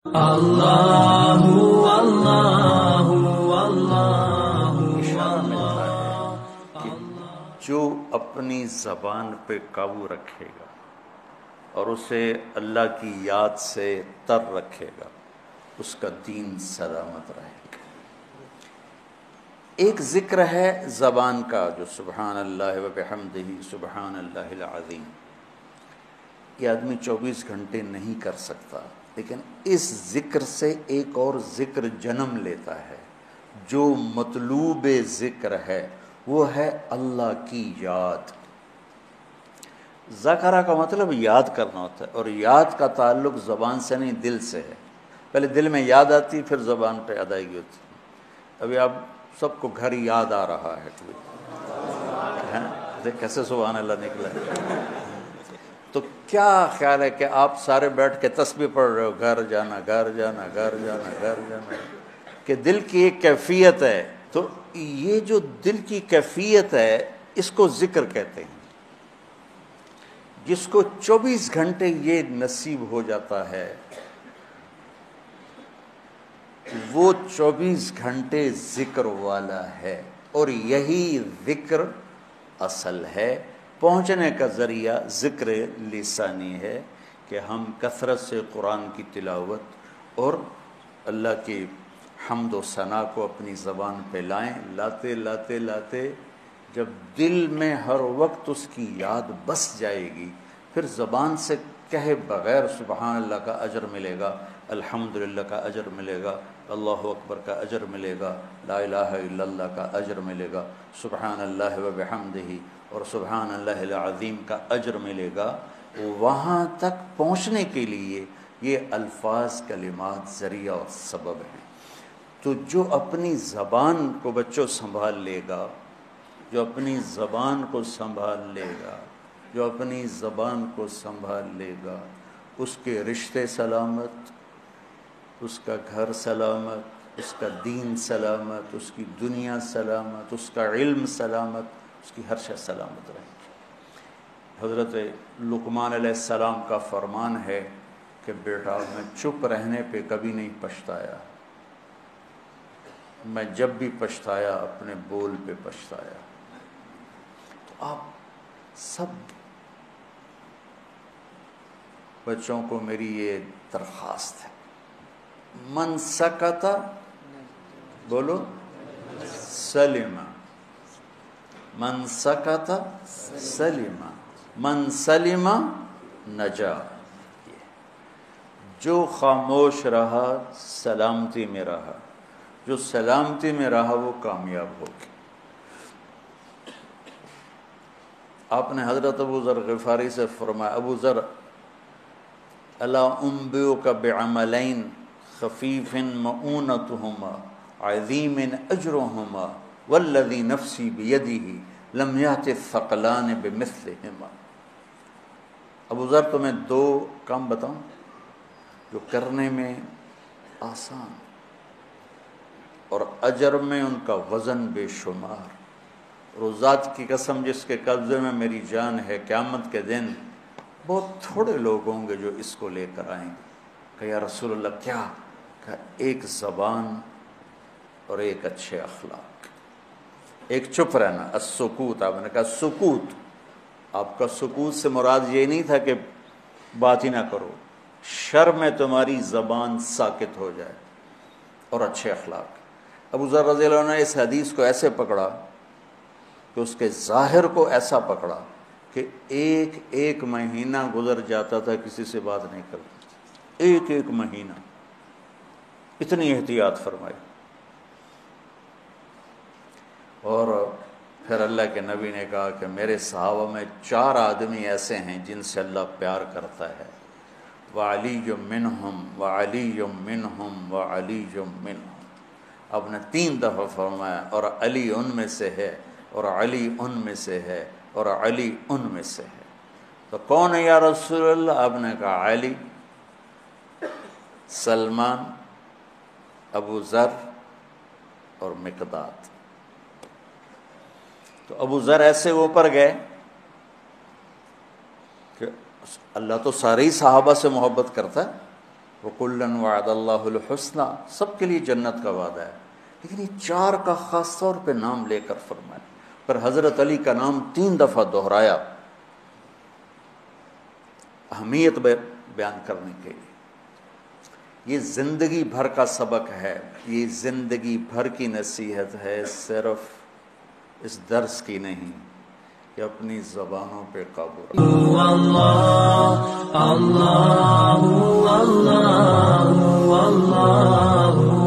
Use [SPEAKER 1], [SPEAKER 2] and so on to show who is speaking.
[SPEAKER 1] اللہ اللہ اللہ
[SPEAKER 2] اشارہ ملتا ہے کہ جو اپنی زبان پہ قابو رکھے گا اور اسے اللہ کی یاد سے تر رکھے گا اس کا دین سلامت رہے گا۔ ایک ذکر ہے زبان کا جو سبحان اللہ و بحمدہ سبحان اللہ العظیم، یہ آدمی 24 گھنٹے نہیں کر سکتا، لیکن اس ذکر سے ایک اور ذکر جنم لیتا ہے۔ جو مطلوب ذکر ہے وہ ہے اللہ کی یاد۔ ذکرہ کا مطلب یاد کرنا ہوتا ہے، اور یاد کا تعلق زبان سے نہیں دل سے ہے۔ پہلے دل میں یاد آتی پھر زبان پہ ادائیگی ہوتی۔ ابھی آپ سب کو گھر یاد آ رہا ہے، دیکھ کیسے سبحان اللہ نکلا ہے۔ تو کیا خیال ہے کہ آپ سارے بیٹھ کے تسبیح پڑھ رہے ہو، گھر جانا گھر جانا گھر جانا گھر جانا، کہ دل کی ایک کیفیت ہے۔ تو یہ جو دل کی کیفیت ہے اس کو ذکر کہتے ہیں۔ جس کو 24 گھنٹے یہ نصیب ہو جاتا ہے وہ 24 گھنٹے ذکر والا ہے، اور یہی ذکر اصل ہے۔ پہنچنے کا ذریعہ ذکر لسانی ہے کہ ہم کثرت سے قرآن کی تلاوت اور اللہ کی حمد و ثنا کو اپنی زبان پہ لائیں۔ لاتے لاتے لاتے جب دل میں ہر وقت اس کی یاد بس جائے گی، پھر زبان سے کہے بغیر سبحان اللہ کا اجر ملے گا، الحمدللہ کا اجر ملے گا، اللہ اکبر کا اجر ملے گا، لا الہ الا اللہ کا اجر ملے گا، سبحان اللہ و بحمدہ اور سبحان اللہ العظیم کا اجر ملے گا۔ وہاں تک پہنچنے کے لیے یہ الفاظ کلمات ذریعہ اور سبب ہیں۔ تو جو اپنی زبان کو بچوں سنبھال لے گا، جو اپنی زبان کو سنبھال لے گا، جو اپنی زبان کو سنبھال لے گا، اس کے رشتے سلامت، اس کا گھر سلامت، اس کا دین سلامت، اس کی دنیا سلامت، اس کا علم سلامت، اس کی ہر شے سلامت رہے گی۔ حضرت لقمان علیہ السلام کا فرمان ہے کہ بیٹا میں چپ رہنے پہ کبھی نہیں پچھتایا، میں جب بھی پچھتایا اپنے بول پہ پچھتایا۔ تو آپ سب بچوں کو میری یہ درخواست ہے، من سکت بولو سلم، من سکت سلم، من سلم نجا۔ جو خاموش رہا سلامتی میں رہا، جو سلامتی میں رہا وہ کامیاب ہوگی۔ آپ نے حضرت ابو ذر غفاری سے فرمایا، ابو ذر الا انبئک بعملین خفیف مؤونتہما عظیم اجرہما والذی نفسی بیدہ لم یأت الثقلان بمثلہما۔ ابو ذر تمہیں دو کام بتاؤں جو کرنے میں آسان اور اجر میں ان کا وزن بے شمار، اور اس ذات کی قسم جس کے قبضے میں میری جان ہے، قیامت کے دن بہت تھوڑے لوگ ہوں گے جو اس کو لے کر آئیں گے۔ کہ یا رسول اللہ کیا؟ کہ ایک زبان اور ایک اچھے اخلاق، ایک چپ رہنا، السکوت۔ آپ نے کہا سکوت، آپ کا سکوت سے مراد یہ نہیں تھا کہ بات ہی نہ کرو، شر میں تمہاری زبان ساکت ہو جائے، اور اچھے اخلاق۔ ابو ذر رضی اللہ عنہ نے اس حدیث کو ایسے پکڑا کہ اس کے ظاہر کو ایسا پکڑا کہ ایک ایک مہینہ گزر جاتا تھا کسی سے بات نہیں کرتا، ایک ایک مہینہ، اتنی احتیاط فرمائی۔ اور پھر اللہ کے نبی نے کہا کہ میرے صحابہ میں 4 آدمی ایسے ہیں جن سے اللہ پیار کرتا ہے، وعلی منہم وعلی منہم وعلی منہم۔ آپ نے 3 دفعہ فرمایا، اور علی ان میں سے ہے، اور علی ان میں سے ہے، اور علی ان میں سے ہے۔ تو کون ہے یا رسول اللہ؟ آپ نے کہا علی، سلمان، ابو ذر اور مقداد۔ تو ابو ذر ایسے اوپر گئے کہ اللہ تو سارے ہی صحابہ سے محبت کرتا ہے، وَكُلًّا وَعَدَ اللَّهُ الْحُسْنَى، سب کے لیے جنت کا وعدہ ہے، لیکن یہ 4 کا خاص طور پہ نام لے کر فرمایا، پر حضرت علی کا نام 3 دفعہ دہرایا اہمیت بیان کرنے کے لیے۔ یہ زندگی بھر کا سبق ہے، یہ زندگی بھر کی نصیحت ہے، صرف اس درس کی نہیں کہ اپنی زبانوں پہ قابو رکھو۔
[SPEAKER 1] اللہ اللہ اللہ اللہ